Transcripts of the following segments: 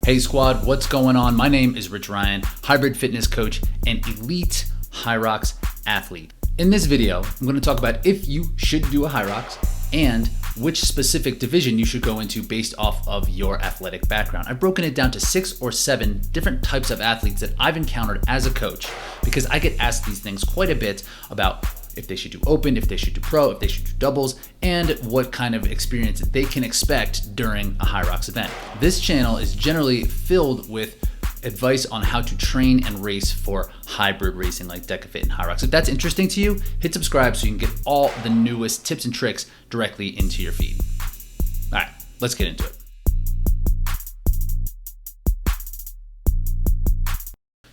Hey squad, what's going on? My name is Rich Ryan, hybrid fitness coach and elite Hyrox athlete. In this video, I'm going to talk about if you should do a Hyrox and which specific division you should go into based off of your athletic background. I've broken it down to 6 or 7 different types of athletes that I've encountered as a coach because I get asked these things quite a bit about if they should do open, if they should do pro, if they should do doubles, and what kind of experience they can expect during a Hyrox event. This channel is generally filled with advice on how to train and race for hybrid racing like DecaFit and Hyrox. If that's interesting to you, hit subscribe so you can get all the newest tips and tricks directly into your feed. All right, let's get into it.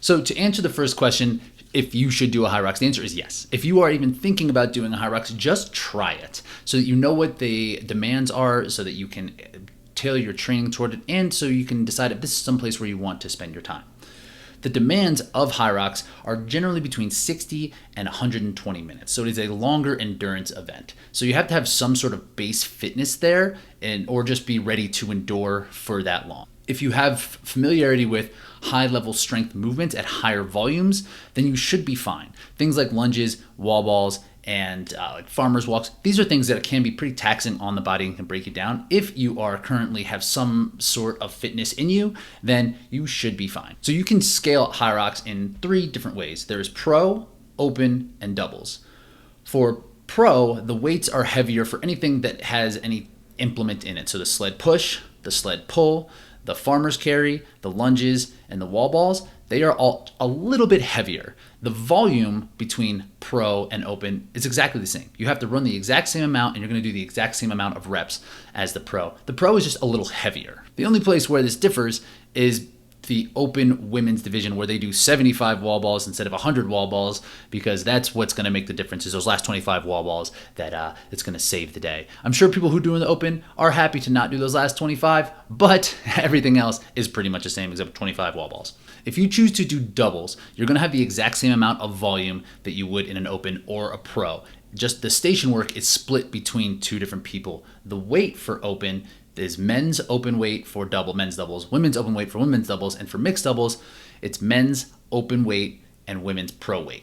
So to answer the first question, if you should do a Hyrox, the answer is yes. If you are even thinking about doing a Hyrox, just try it so that you know what the demands are, so that you can tailor your training toward it, and so you can decide if this is someplace where you want to spend your time. The demands of Hyrox are generally between 60 and 120 minutes. So it is a longer endurance event. So you have to have some sort of base fitness there or just be ready to endure for that long. If you have familiarity with high level strength movements at higher volumes, then you should be fine. Things like lunges, wall balls, and like farmer's walks, these are things that can be pretty taxing on the body and can break you down. If you are currently have some sort of fitness in you, then you should be fine. So you can scale Hyrox in 3 different ways. There's pro, open, and doubles. For pro, the weights are heavier for anything that has any implement in it. So the sled push, the sled pull, the farmer's carry, the lunges, and the wall balls, they are all a little bit heavier. The volume between pro and open is exactly the same. You have to run the exact same amount and you're going to do the exact same amount of reps as the pro. The pro is just a little heavier. The only place where this differs is the open women's division where they do 75 wall balls instead of 100 wall balls, because that's what's going to make the difference is those last 25 wall balls that it's going to save the day. I'm sure people who do in the open are happy to not do those last 25, but everything else is pretty much the same except 25 wall balls. If you choose to do doubles, you're going to have the exact same amount of volume that you would in an open or a pro. Just the station work is split between 2 different people. The weight for open is men's open weight for men's doubles, women's open weight for women's doubles, and for mixed doubles, it's men's open weight and women's pro weight.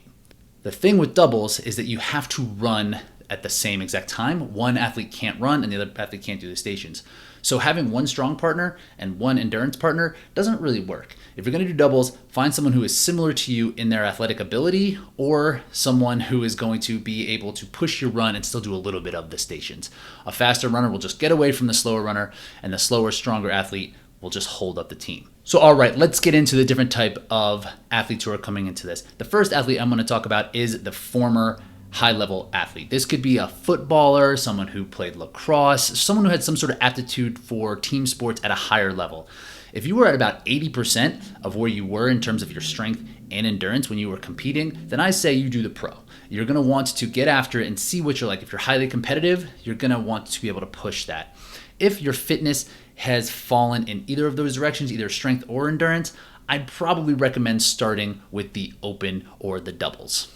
The thing with doubles is that you have to run at the same exact time. One athlete can't run and the other athlete can't do the stations. So having one strong partner and one endurance partner doesn't really work. If you're going to do doubles, find someone who is similar to you in their athletic ability or someone who is going to be able to push your run and still do a little bit of the stations. A faster runner will just get away from the slower runner, and the slower, stronger athlete will just hold up the team. So all right, let's get into the different type of athletes who are coming into this. The first athlete I'm going to talk about is the former high-level athlete. This could be a footballer, someone who played lacrosse, someone who had some sort of aptitude for team sports at a higher level. If you were at about 80% of where you were in terms of your strength and endurance when you were competing, then I say you do the pro. You're going to want to get after it and see what you're like. If you're highly competitive, you're going to want to be able to push that. If your fitness has fallen in either of those directions, either strength or endurance, I'd probably recommend starting with the open or the doubles.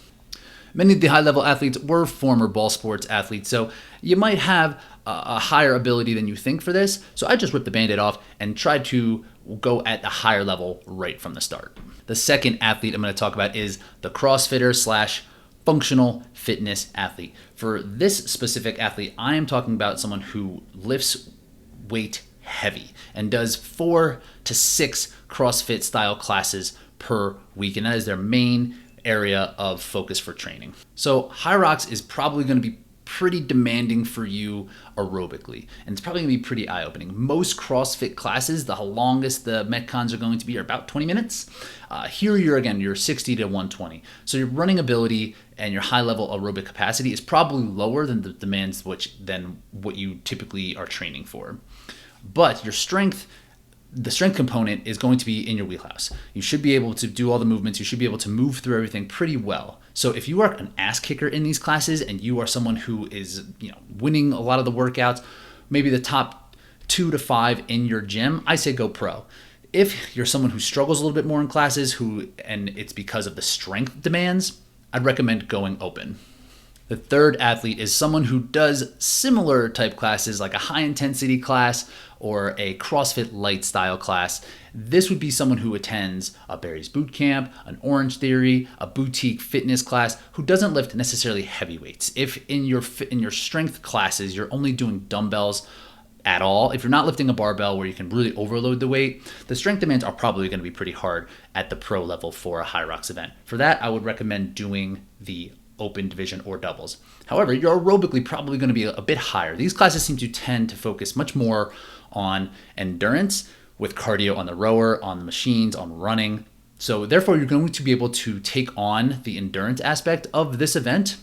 Many of the high-level athletes were former ball sports athletes, so you might have a higher ability than you think for this. So I just ripped the Band-Aid off and tried to go at a higher level right from the start. The second athlete I'm going to talk about is the CrossFitter / functional fitness athlete. For this specific athlete, I am talking about someone who lifts weight heavy and does 4 to 6 CrossFit style classes per week, and that is their main area of focus for training. So Hyrox is probably going to be pretty demanding for you aerobically, and it's probably going to be pretty eye-opening. Most CrossFit classes, the longest the Metcons are going to be are about 20 minutes. Here you're 60 to 120. So your running ability and your high-level aerobic capacity is probably lower than the demands than what you typically are training for. But your strength, the strength component is going to be in your wheelhouse. You should be able to do all the movements. You should be able to move through everything pretty well. So if you are an ass kicker in these classes and you are someone who is, winning a lot of the workouts, maybe the top 2 to 5 in your gym, I say go pro. If you're someone who struggles a little bit more in classes and it's because of the strength demands, I'd recommend going open. The third athlete is someone who does similar type classes like a high intensity class or a CrossFit Light style class, this would be someone who attends a Barry's Boot Camp, an Orange Theory, a boutique fitness class, who doesn't lift necessarily heavy weights. If in your strength classes you're only doing dumbbells at all, if you're not lifting a barbell where you can really overload the weight, the strength demands are probably going to be pretty hard at the pro level for a Hyrox event. For that, I would recommend doing the open division or doubles. However, you're aerobically probably going to be a bit higher. These classes seem to tend to focus much more on endurance, with cardio on the rower, on the machines, on running. So therefore, you're going to be able to take on the endurance aspect of this event,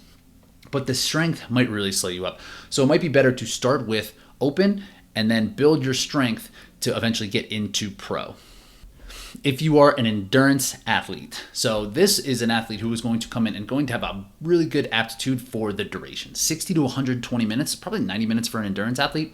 but the strength might really slow you up. So it might be better to start with open and then build your strength to eventually get into pro. If you are an endurance athlete, so this is an athlete who is going to come in and going to have a really good aptitude for the duration. 60 to 120 minutes, probably 90 minutes for an endurance athlete,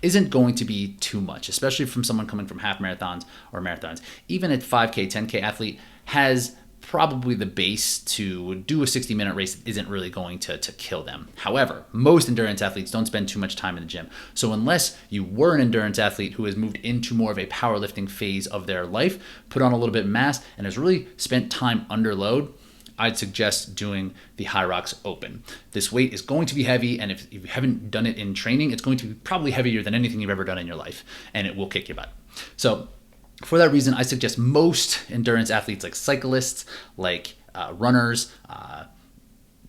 isn't going to be too much, especially from someone coming from half marathons or marathons. Even a 5K, 10K athlete has probably the base to do a 60-minute race that isn't really going to kill them. However, most endurance athletes don't spend too much time in the gym. So unless you were an endurance athlete who has moved into more of a powerlifting phase of their life, put on a little bit of mass, and has really spent time under load, I'd suggest doing the Hyrox Open. This weight is going to be heavy, and if you haven't done it in training, it's going to be probably heavier than anything you've ever done in your life, and it will kick your butt. So for that reason, I suggest most endurance athletes, like cyclists, like runners,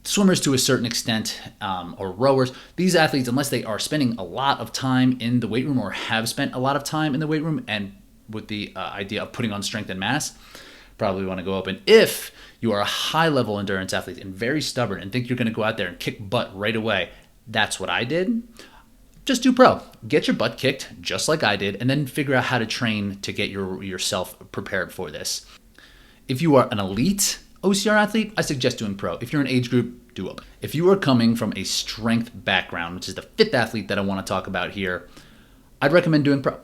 swimmers to a certain extent, or rowers, these athletes, unless they are spending a lot of time in the weight room or have spent a lot of time in the weight room and with the idea of putting on strength and mass, probably want to go open. If you are a high-level endurance athlete and very stubborn and think you're going to go out there and kick butt right away, that's what I did. Just do pro. Get your butt kicked, just like I did, and then figure out how to train to get yourself prepared for this. If you are an elite OCR athlete, I suggest doing pro. If you're an age group, do open. If you are coming from a strength background, which is the fifth athlete that I want to talk about here, I'd recommend doing pro.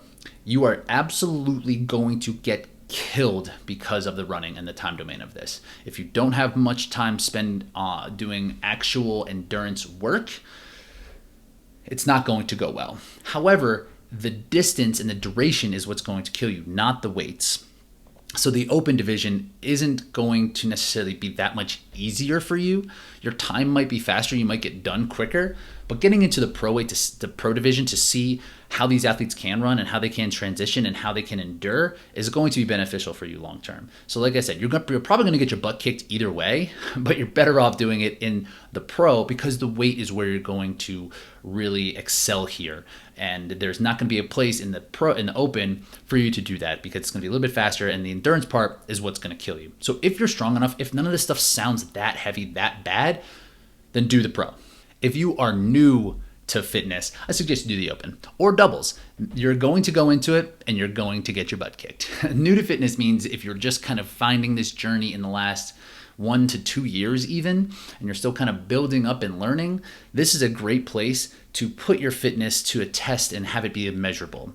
You are absolutely going to get killed because of the running and the time domain of this. If you don't have much time spent doing actual endurance work, it's not going to go well. However, the distance and the duration is what's going to kill you, not the weights. So the open division isn't going to necessarily be that much easier for you. Your time might be faster, you might get done quicker, but getting into the pro weight, the pro division, to see how these athletes can run and how they can transition and how they can endure is going to be beneficial for you long term. So like I said, you're probably going to get your butt kicked either way, but you're better off doing it in the pro because the weight is where you're going to really excel here. And there's not going to be a place in the open for you to do that because it's going to be a little bit faster, and the endurance part is what's going to kill you. So if you're strong enough, if none of this stuff sounds that heavy, that bad, then do the pro. If you are new to fitness, I suggest you do the open or doubles. You're going to go into it and you're going to get your butt kicked. New to fitness means if you're just kind of finding this journey in the last 1 to 2 years even, and you're still kind of building up and learning, this is a great place to put your fitness to a test and have it be measurable.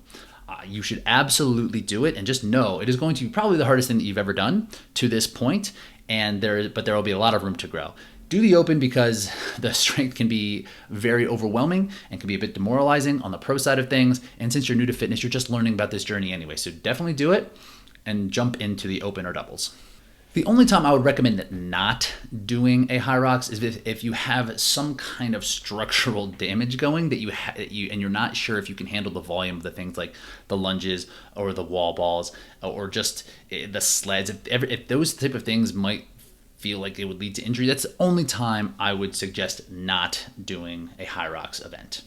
You should absolutely do it, and just know it is going to be probably the hardest thing that you've ever done to this point, but there will be a lot of room to grow. Do the open because the strength can be very overwhelming and can be a bit demoralizing on the pro side of things. And since you're new to fitness, you're just learning about this journey anyway. So definitely do it and jump into the open or doubles. The only time I would recommend not doing a Hyrox is if you have some kind of structural damage going that and you're not sure if you can handle the volume of the things like the lunges or the wall balls or just the sleds. If those type of things might feel like it would lead to injury, that's the only time I would suggest not doing a Hyrox event.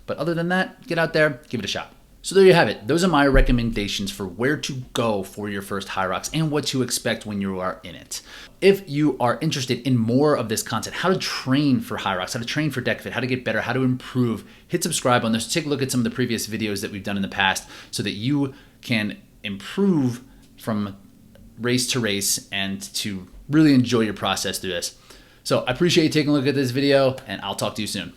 But other than that, get out there, give it a shot. So there you have it. Those are my recommendations for where to go for your first Hyrox and what to expect when you are in it. If you are interested in more of this content, how to train for Hyrox, how to train for DeckFit, how to get better, how to improve, hit subscribe on this. Take a look at some of the previous videos that we've done in the past so that you can improve from race to race and to really enjoy your process through this. So I appreciate you taking a look at this video, and I'll talk to you soon.